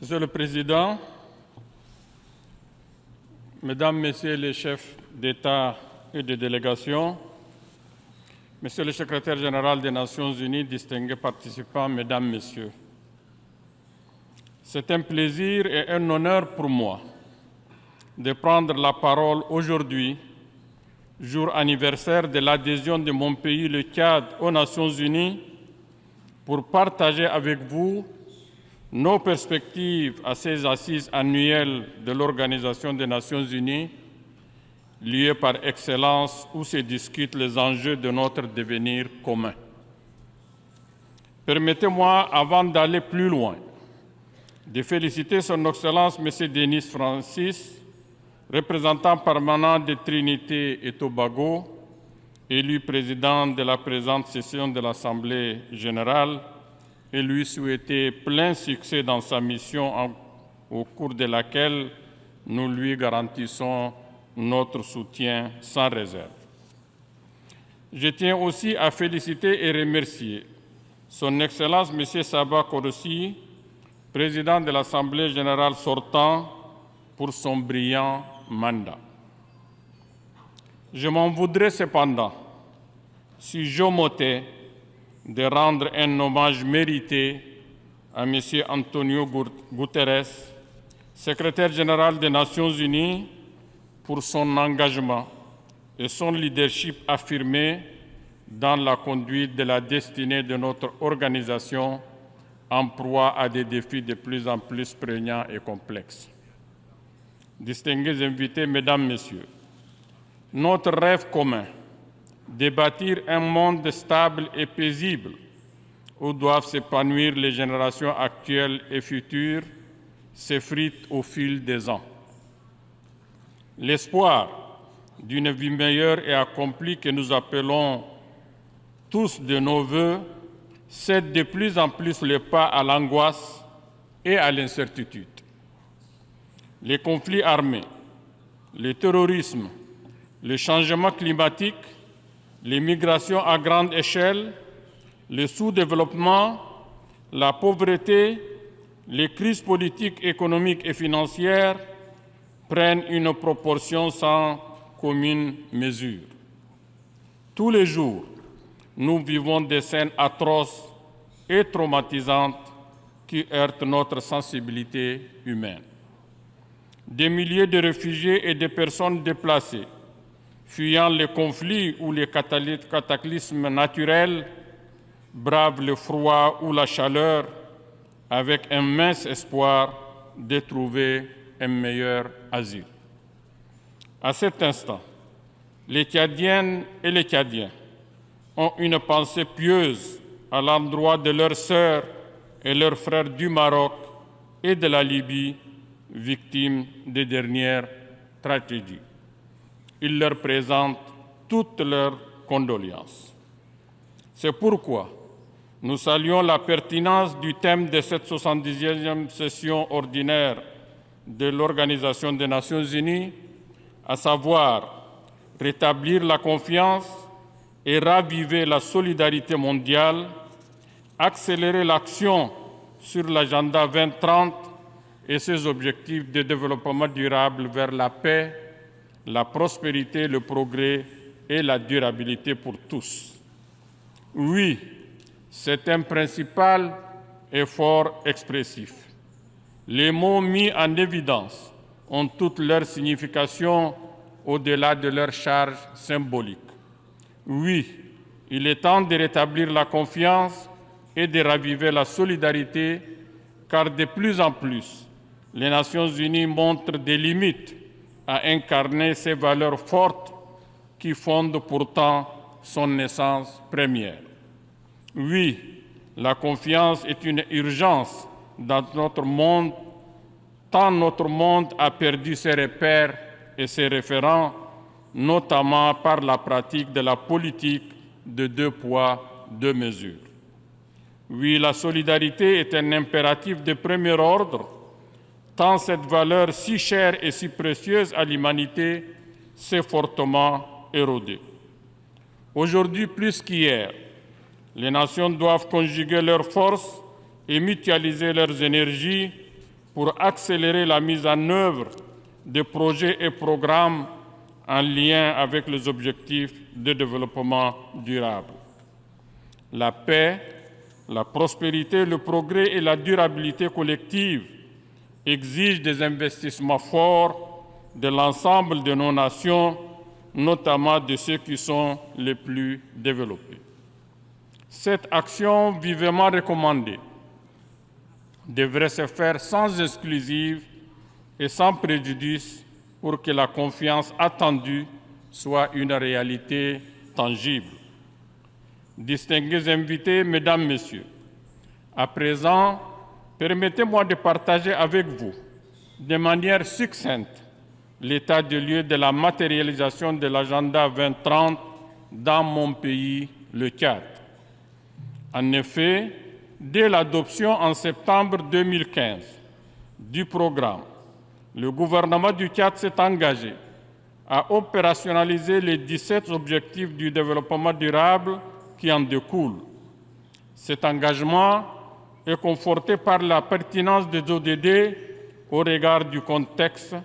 Monsieur le Président, Mesdames, Messieurs les chefs d'État et de délégation, Monsieur le Secrétaire général des Nations Unies, distingués participants, Mesdames, Messieurs, c'est un plaisir et un honneur pour moi de prendre la parole aujourd'hui, jour anniversaire de l'adhésion de mon pays, le Tchad, aux Nations Unies, pour partager avec vous nos perspectives à ces assises annuelles de l'Organisation des Nations Unies, lieu par excellence où se discutent les enjeux de notre devenir commun. Permettez-moi, avant d'aller plus loin, de féliciter Son Excellence M. Denis Francis, représentant permanent de Trinité et Tobago, élu président de la présente session de l'Assemblée générale, et lui souhaiter plein succès dans sa mission au cours de laquelle nous lui garantissons notre soutien sans réserve. Je tiens aussi à féliciter et remercier Son Excellence M. Saba Korossi, président de l'Assemblée générale sortant, pour son brillant mandat. Je m'en voudrais cependant si j'omettais de rendre un hommage mérité à M. Antonio Guterres, secrétaire général des Nations Unies, pour son engagement et son leadership affirmé dans la conduite de la destinée de notre organisation en proie à des défis de plus en plus prégnants et complexes. Distingués invités, Mesdames, Messieurs, notre rêve commun de bâtir un monde stable et paisible où doivent s'épanouir les générations actuelles et futures s'effrite au fil des ans. L'espoir d'une vie meilleure et accomplie que nous appelons tous de nos vœux cède de plus en plus le pas à l'angoisse et à l'incertitude. Les conflits armés, le terrorisme, le changement climatique, les migrations à grande échelle, le sous-développement, la pauvreté, les crises politiques, économiques et financières prennent une proportion sans commune mesure. Tous les jours, nous vivons des scènes atroces et traumatisantes qui heurtent notre sensibilité humaine. Des milliers de réfugiés et de personnes déplacées, fuyant les conflits ou les cataclysmes naturels, bravent le froid ou la chaleur avec un mince espoir de trouver un meilleur asile. À cet instant, les Tchadiennes et les Tchadiens ont une pensée pieuse à l'endroit de leurs sœurs et leurs frères du Maroc et de la Libye, victimes des dernières tragédies. Ils leur présentent toutes leurs condoléances. C'est pourquoi nous saluons la pertinence du thème de cette 70e session ordinaire de l'Organisation des Nations Unies, à savoir rétablir la confiance et raviver la solidarité mondiale, accélérer l'action sur l'agenda 2030 et ses objectifs de développement durable vers la paix, la prospérité, le progrès et la durabilité pour tous. Oui, c'est un principal effort expressif. Les mots mis en évidence ont toute leur signification au-delà de leur charge symbolique. Oui, il est temps de rétablir la confiance et de raviver la solidarité, car de plus en plus, les Nations Unies montrent des limites à incarner ces valeurs fortes qui fondent pourtant son essence première. Oui, la confiance est une urgence dans notre monde, tant notre monde a perdu ses repères et ses référents, notamment par la pratique de la politique de 2 poids, 2 mesures. Oui, la solidarité est un impératif de premier ordre, tant cette valeur si chère et si précieuse à l'humanité s'est fortement érodée. Aujourd'hui, plus qu'hier, les nations doivent conjuguer leurs forces et mutualiser leurs énergies pour accélérer la mise en œuvre des projets et programmes en lien avec les objectifs de développement durable. La paix, la prospérité, le progrès et la durabilité collective exigent des investissements forts de l'ensemble de nos nations, notamment de ceux qui sont les plus développés. Cette action vivement recommandée devrait se faire sans exclusive et sans préjudice pour que la confiance attendue soit une réalité tangible. Distingués invités, Mesdames, Messieurs, à présent, permettez-moi de partager avec vous, de manière succincte, l'état de lieu de la matérialisation de l'agenda 2030 dans mon pays, le Tchad. En effet, dès l'adoption en septembre 2015 du programme, le gouvernement du Tchad s'est engagé à opérationnaliser les 17 objectifs du développement durable qui en découlent. Cet engagement est conforté par la pertinence des ODD au regard du contexte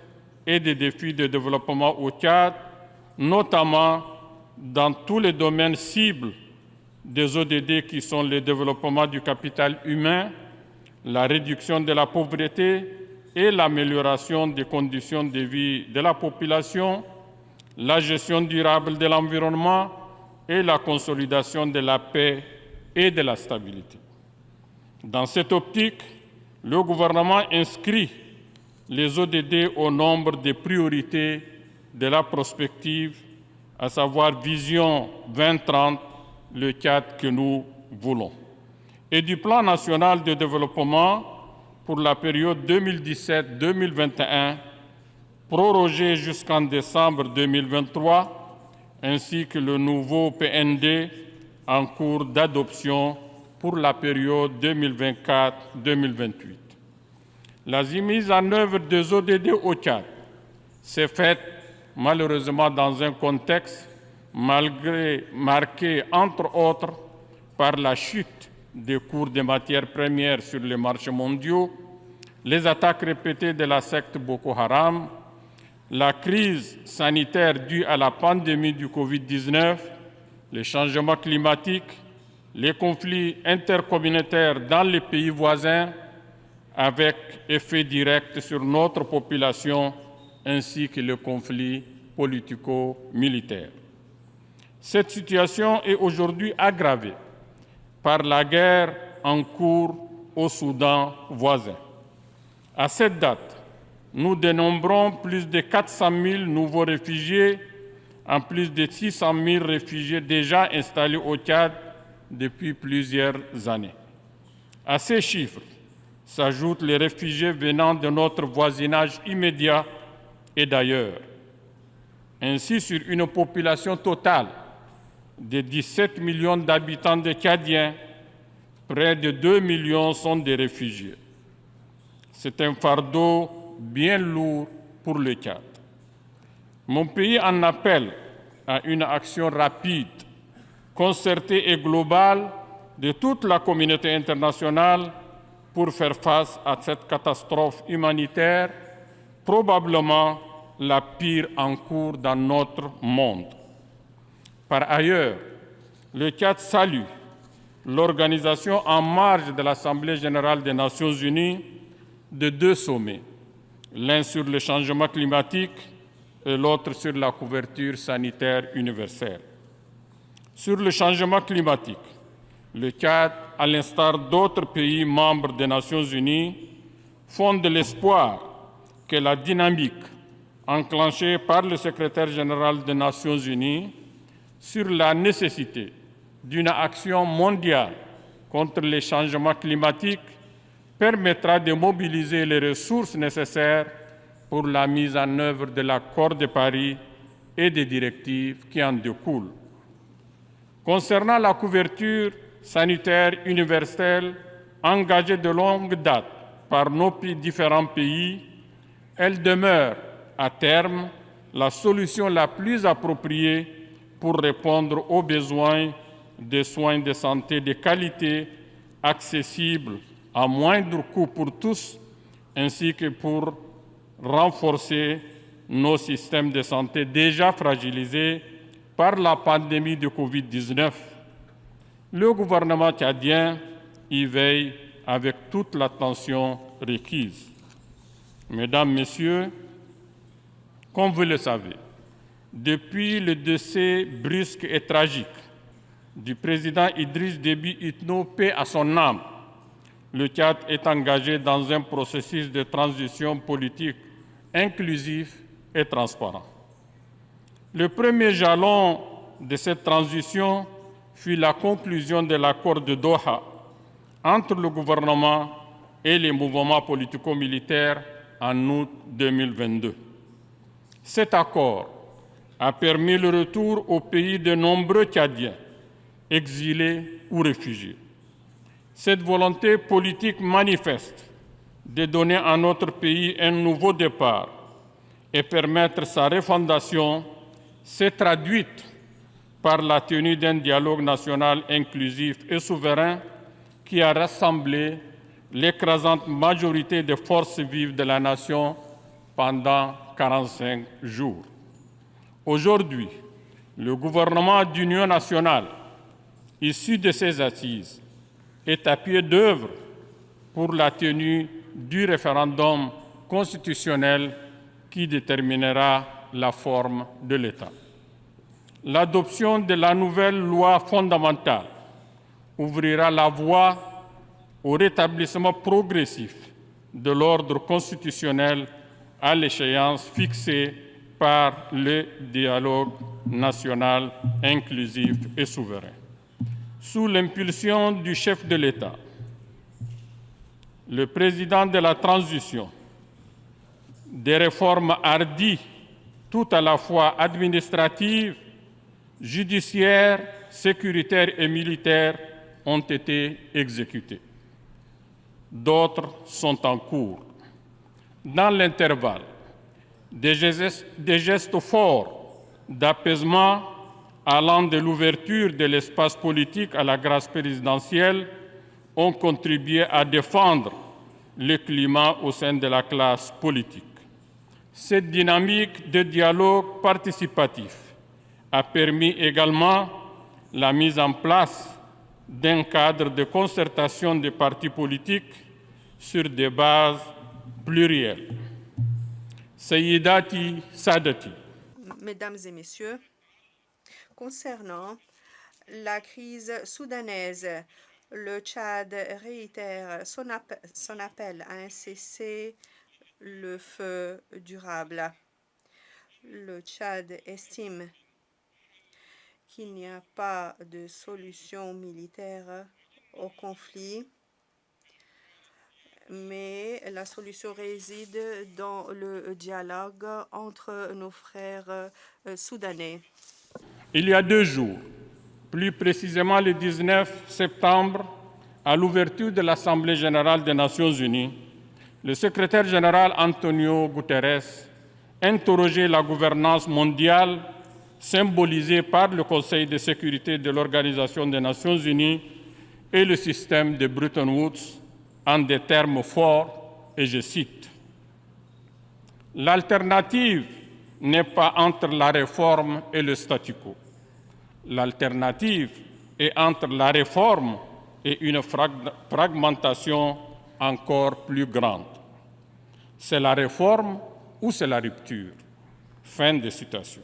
et des défis de développement au Tchad, notamment dans tous les domaines cibles des ODD qui sont le développement du capital humain, la réduction de la pauvreté et l'amélioration des conditions de vie de la population, la gestion durable de l'environnement et la consolidation de la paix et de la stabilité. Dans cette optique, le gouvernement inscrit les ODD au nombre des priorités de la prospective, à savoir Vision 2030, le Tchad que nous voulons, et du Plan national de développement pour la période 2017-2021, prorogé jusqu'en décembre 2023, ainsi que le nouveau PND en cours d'adoption pour la période 2024-2028. La mise en œuvre des ODD au Tchad s'est faite malheureusement dans un contexte marqué entre autres par la chute des cours des matières premières sur les marchés mondiaux, les attaques répétées de la secte Boko Haram, la crise sanitaire due à la pandémie du Covid-19, les changements climatiques, les conflits intercommunautaires dans les pays voisins, avec effet direct sur notre population, ainsi que le conflit politico-militaire. Cette situation est aujourd'hui aggravée par la guerre en cours au Soudan voisin. À cette date, nous dénombrons plus de 400 000 nouveaux réfugiés, en plus de 600 000 réfugiés déjà installés au Tchad depuis plusieurs années. À ces chiffres s'ajoutent les réfugiés venant de notre voisinage immédiat et d'ailleurs. Ainsi, sur une population totale de 17 millions d'habitants de Tchadiens, près de 2 millions sont des réfugiés. C'est un fardeau bien lourd pour le Tchad. Mon pays en appelle à une action rapide, concertée et globale de toute la communauté internationale pour faire face à cette catastrophe humanitaire, probablement la pire en cours dans notre monde. Par ailleurs, le Tchad salue l'organisation en marge de l'Assemblée générale des Nations unies de 2 sommets, l'un sur le changement climatique et l'autre sur la couverture sanitaire universelle. Sur le changement climatique, le Tchad, à l'instar d'autres pays membres des Nations unies, fonde l'espoir que la dynamique enclenchée par le secrétaire général des Nations unies sur la nécessité d'une action mondiale contre les changements climatiques permettra de mobiliser les ressources nécessaires pour la mise en œuvre de l'accord de Paris et des directives qui en découlent. Concernant la couverture sanitaire universelle engagée de longue date par nos différents pays, elle demeure à terme la solution la plus appropriée pour répondre aux besoins de soins de santé de qualité, accessibles à moindre coût pour tous, ainsi que pour renforcer nos systèmes de santé déjà fragilisés par la pandémie de Covid-19. Le gouvernement tchadien y veille avec toute l'attention requise. Mesdames, Messieurs, comme vous le savez, depuis le décès brusque et tragique du président Idriss Déby Itno, paix à son âme, le Tchad est engagé dans un processus de transition politique inclusif et transparent. Le premier jalon de cette transition fut la conclusion de l'accord de Doha entre le gouvernement et les mouvements politico-militaires en août 2022. Cet accord a permis le retour au pays de nombreux Tchadiens, exilés ou réfugiés. Cette volonté politique manifeste de donner à notre pays un nouveau départ et permettre sa refondation s'est traduite par la tenue d'un dialogue national inclusif et souverain qui a rassemblé l'écrasante majorité des forces vives de la nation pendant 45 jours. Aujourd'hui, le gouvernement d'union nationale, issu de ces assises, est à pied d'œuvre pour la tenue du référendum constitutionnel qui déterminera la forme de l'État. L'adoption de la nouvelle loi fondamentale ouvrira la voie au rétablissement progressif de l'ordre constitutionnel à l'échéance fixée par le dialogue national inclusif et souverain. Sous l'impulsion du chef de l'État, le président de la transition, des réformes hardies, tout à la fois administratives, judiciaires, sécuritaires et militaires, ont été exécutées. D'autres sont en cours. Dans l'intervalle, des gestes forts d'apaisement allant de l'ouverture de l'espace politique à la grâce présidentielle ont contribué à défendre le climat au sein de la classe politique. Cette dynamique de dialogue participatif a permis également la mise en place d'un cadre de concertation des partis politiques sur des bases plurielles. Sayyidati Sadati. Mesdames et Messieurs, concernant la crise soudanaise, le Tchad réitère son appel à un cessez-le-feu durable. Le Tchad estime qu'il n'y a pas de solution militaire au conflit, mais la solution réside dans le dialogue entre nos frères soudanais. Il y a 2 jours, plus précisément le 19 septembre, à l'ouverture de l'Assemblée générale des Nations unies, le secrétaire général Antonio Guterres interrogeait la gouvernance mondiale symbolisée par le Conseil de sécurité de l'Organisation des Nations unies et le système de Bretton Woods en des termes forts, et je cite, « L'alternative n'est pas entre la réforme et le statu quo. L'alternative est entre la réforme et une fragmentation encore plus grande. C'est la réforme ou c'est la rupture. » Fin de citation.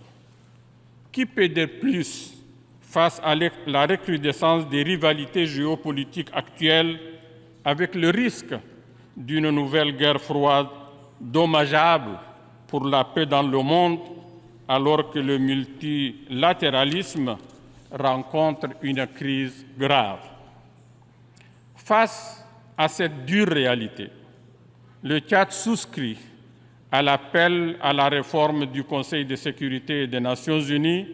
Qui peut dire plus face à la recrudescence des rivalités géopolitiques actuelles avec le risque d'une nouvelle guerre froide dommageable pour la paix dans le monde, alors que le multilatéralisme rencontre une crise grave. Face à cette dure réalité, le Tchad souscrit à l'appel à la réforme du Conseil de sécurité des Nations unies,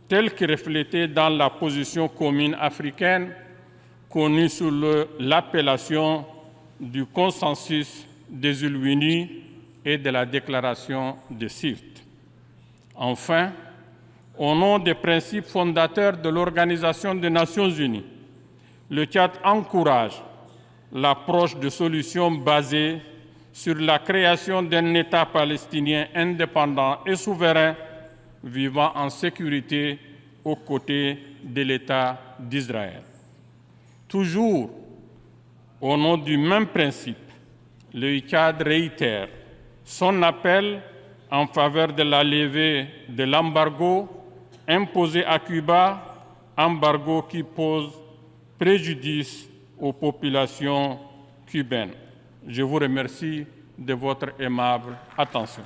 tel que reflété dans la position commune africaine connue sous l'appellation du consensus des îles Unies et de la déclaration de Sirte. Enfin, au nom des principes fondateurs de l'Organisation des Nations unies, le Tchad encourage l'approche de solutions basées sur la création d'un État palestinien indépendant et souverain vivant en sécurité aux côtés de l'État d'Israël. Toujours au nom du même principe, le ICAD réitère son appel en faveur de la levée de l'embargo imposé à Cuba, embargo qui pose préjudice aux populations cubaines. Je vous remercie de votre aimable attention.